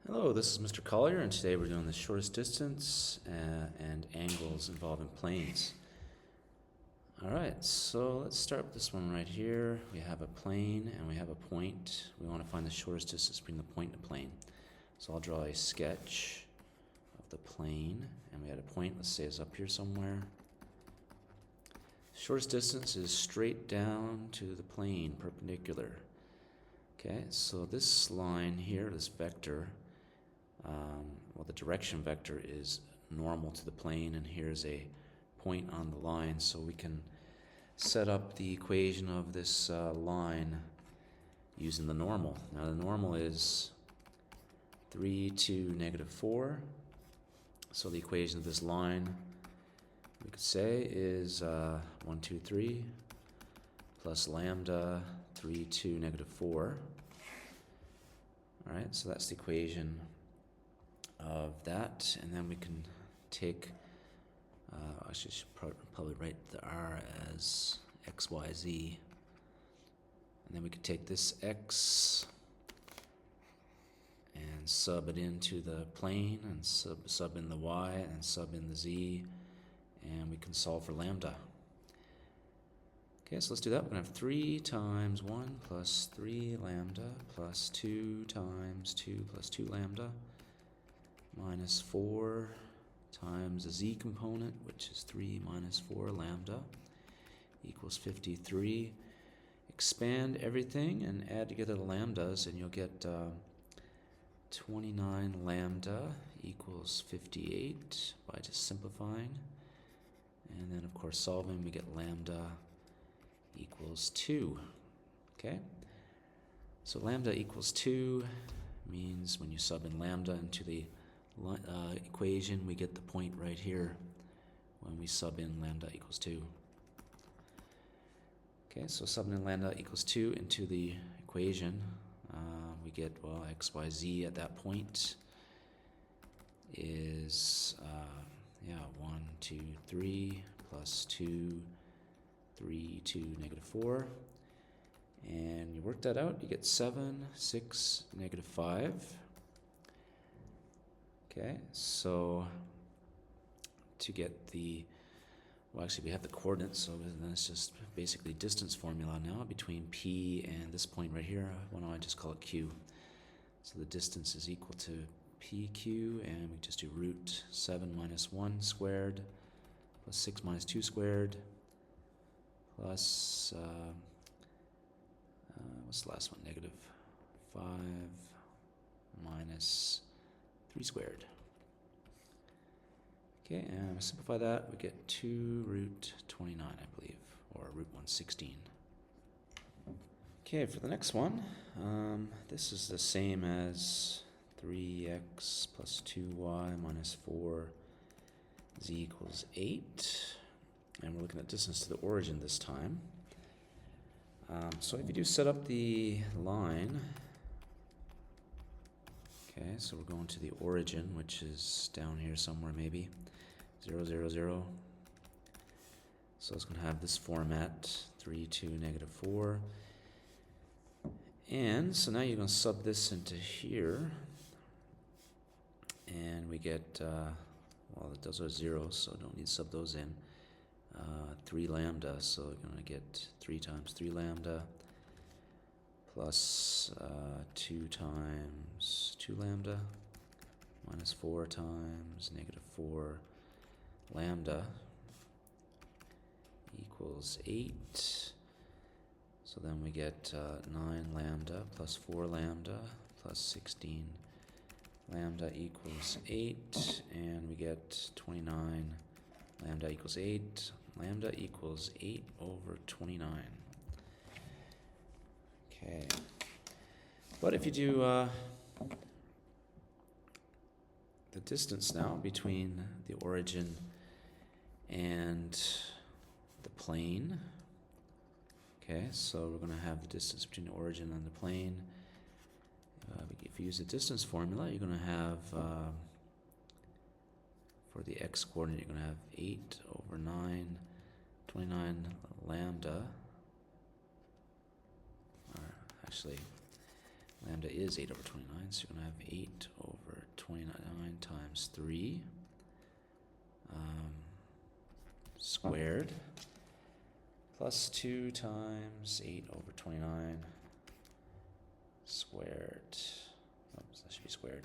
Hello, this is Mr. Collier, and today we're doing the shortest distance and angles involving planes. Alright, so let's start with this one right here. We have a plane and we have a point. We want to find the shortest distance between the point and the plane. So I'll draw a sketch of the plane, and we had a point, let's say it's up here somewhere. Shortest distance is straight down to the plane, perpendicular. Okay, so this line here, this vector, the direction vector is normal to the plane, and here's a point on the line, so we can set up the equation of this line using the normal. Now the normal is 3 to negative 4, so the equation of this line we could say is 1, 2, 3 plus lambda 3 to negative 4. Alright, so that's the equation of that, and then we can take, I should probably write the r as x, y, z, and then we could take this x and sub it into the plane, and sub in the y, and sub in the z, and we can solve for lambda. Okay, so let's do that. We're going to have 3 times 1 plus 3 lambda plus 2 times 2 plus 2 lambda minus 4 times the z component, which is 3 minus 4 lambda, equals 53. Expand everything and add together the lambdas, and you'll get 29 lambda equals 58 by just simplifying. And then, of course, solving, we get lambda equals 2. Okay? So lambda equals 2 means when you sub in lambda into the equation, we get the point right here when we sub in lambda equals 2. Okay, so subbing in lambda equals 2 into the equation, we get, well, x, y, z at that point is 1, 2, 3 plus 2, 3 to negative 4, and you work that out, you get 7, 6, negative 5. Okay, so to get the, well, actually we have the coordinates, so then it's just basically distance formula now between P and this point right here. Why don't I just call it Q? So the distance is equal to PQ, and we just do root 7 minus 1 squared plus 6 minus 2 squared plus, what's the last one? Negative 5 minus 3 squared. Okay, and we simplify that, we get 2 root 29, I believe, or root 116. Okay, for the next one, this is the same as 3x plus 2y minus 4z equals 8. And we're looking at distance to the origin this time. So if you do set up the line, okay, so we're going to the origin, which is down here somewhere maybe, 0, 0, 0. So it's going to have this format, 3 to negative 4. And so now you're going to sub this into here, and we get, well, those are zeros, so don't need to sub those in. 3 lambda, so you're going to get 3 times 3 lambda plus 2 times 2 lambda minus 4 times negative 4 lambda equals 8. So then we get 9 lambda plus 4 lambda plus 16 lambda equals 8, and we get 29 lambda equals 8. Lambda equals 8 over 29. Okay. But if you do the distance now between the origin and the plane, okay, so we're going to have the distance between the origin and the plane. If you use the distance formula, you're going to have, for the x coordinate, you're going to have 8 over 9, 29 lambda, or actually lambda is 8 over 29, so you're going to have 8 over 29 times 3 squared plus 2 times 8 over 29 squared. Oops, that should be squared.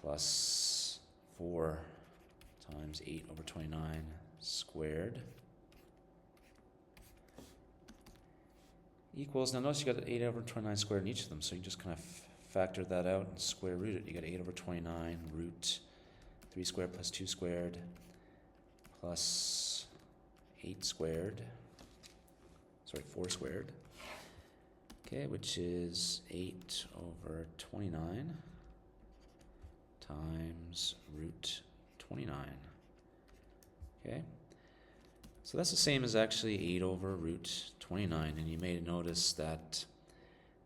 Plus 4 times 8 over 29 squared equals, now notice you got 8 over 29 squared in each of them, so you just kind of factor that out and square root it. You got 8 over 29 root 3 squared plus 2 squared plus 8 squared, sorry, 4 squared, okay, which is 8 over 29 times root 29, okay? So that's the same as actually 8 over root 29, and you may notice that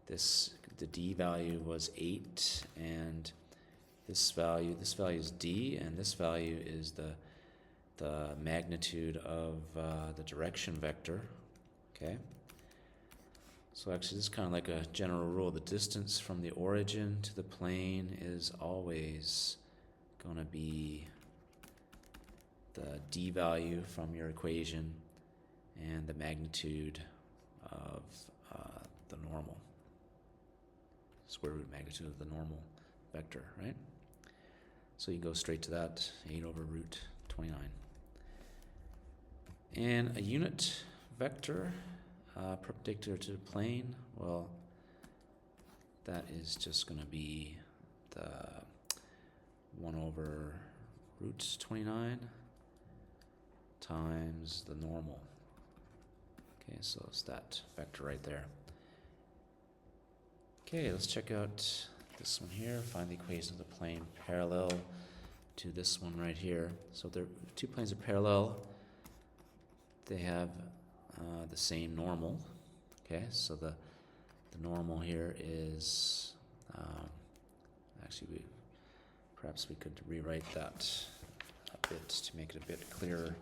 the d value was 8, and this value is d, and this value is the magnitude of the direction vector, okay? So actually this is kind of like a general rule. The distance from the origin to the plane is always going to be the d value from your equation and the magnitude of the normal, square root magnitude of the normal vector, right? So you go straight to that, 8 over root 29. And a unit vector perpendicular to the plane, well, that is just going to be the 1 over root 29 times the normal. Okay, so it's that vector right there. Okay, let's check out this one here. Find the equation of the plane parallel to this one right here. So the two planes are parallel. They have the same normal. Okay, so the normal here is actually perhaps we could rewrite that a bit to make it a bit clearer.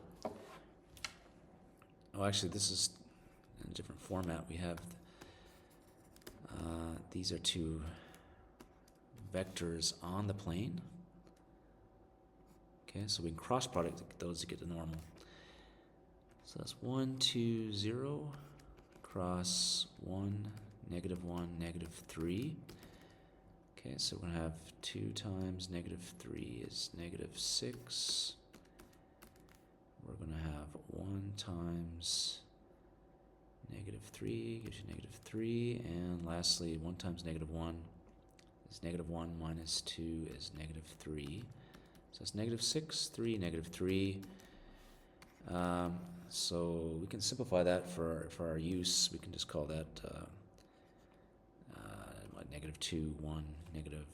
Oh, actually, this is in a different format. We have these are two vectors on the plane. Okay, so we can cross product those to get the normal. So that's 1, 2, 0, cross 1, negative 3. Okay, so we're going to have 2 times negative 3 is negative 6. We're going to have 1 times negative 3 gives you negative 3. And lastly, 1 times negative 1 is negative 1 minus 2 is negative 3. So it's negative 6, 3, negative 3. So we can simplify that for our use. We can just call that negative 2, 1, negative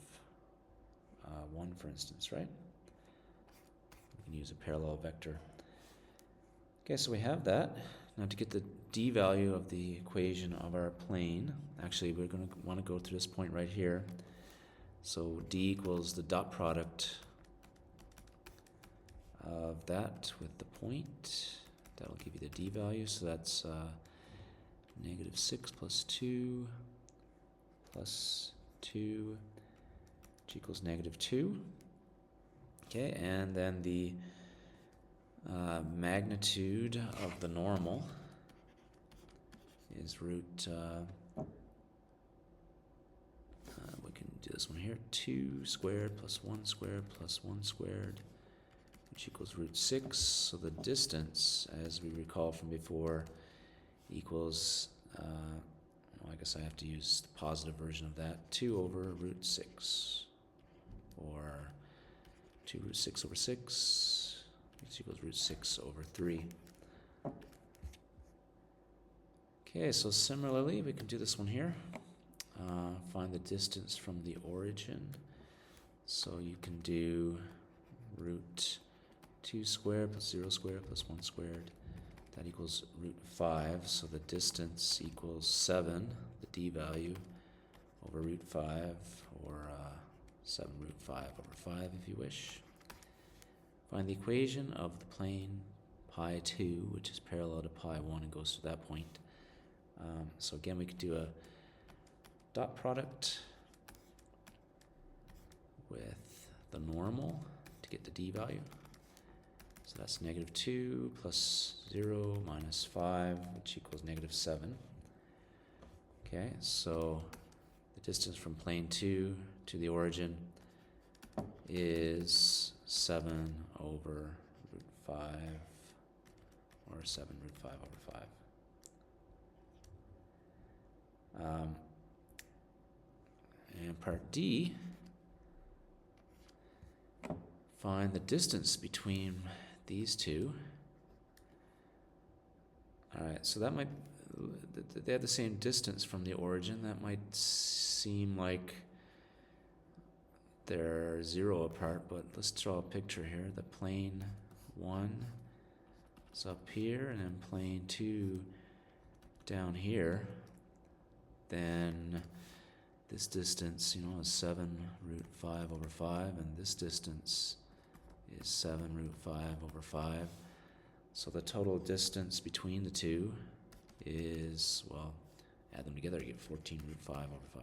1, for instance, right? We can use a parallel vector. Okay, so we have that. Now to get the d value of the equation of our plane, actually we're going to want to go through this point right here. So d equals the dot product of that with the point. That'll give you the d value. So that's negative 6 plus 2 plus 2, which equals negative 2. Okay, and then the magnitude of the normal is root, we can do this one here, 2 squared plus 1 squared plus 1 squared, which equals root 6. So the distance, as we recall from before, equals, well, I guess I have to use the positive version of that, 2 over root 6, or 2 root 6 over 6, which equals root 6 over 3. Okay, so similarly, we can do this one here. Find the distance from the origin. So you can do root 2 squared plus 0 squared plus 1 squared. That equals root 5. So the distance equals 7, the d value, over root 5, or 7 root 5 over 5 if you wish. Find the equation of the plane pi 2, which is parallel to pi 1 and goes to that point. So again, we could do a dot product with the normal to get the d value. So that's negative 2 plus 0 minus 5, which equals negative 7. Okay, so the distance from plane 2 to the origin is 7 over root 5, or 7 root 5 over 5. And part D, find the distance between these two. All right, so that might, they have the same distance from the origin. That might seem like they're 0 apart, but let's draw a picture here. The plane 1 is up here, and then plane 2 down here. Then this distance, is 7 root 5 over 5, and this distance is 7 root 5 over 5. So the total distance between the two is, well, add them together, you get 14 root 5 over 5.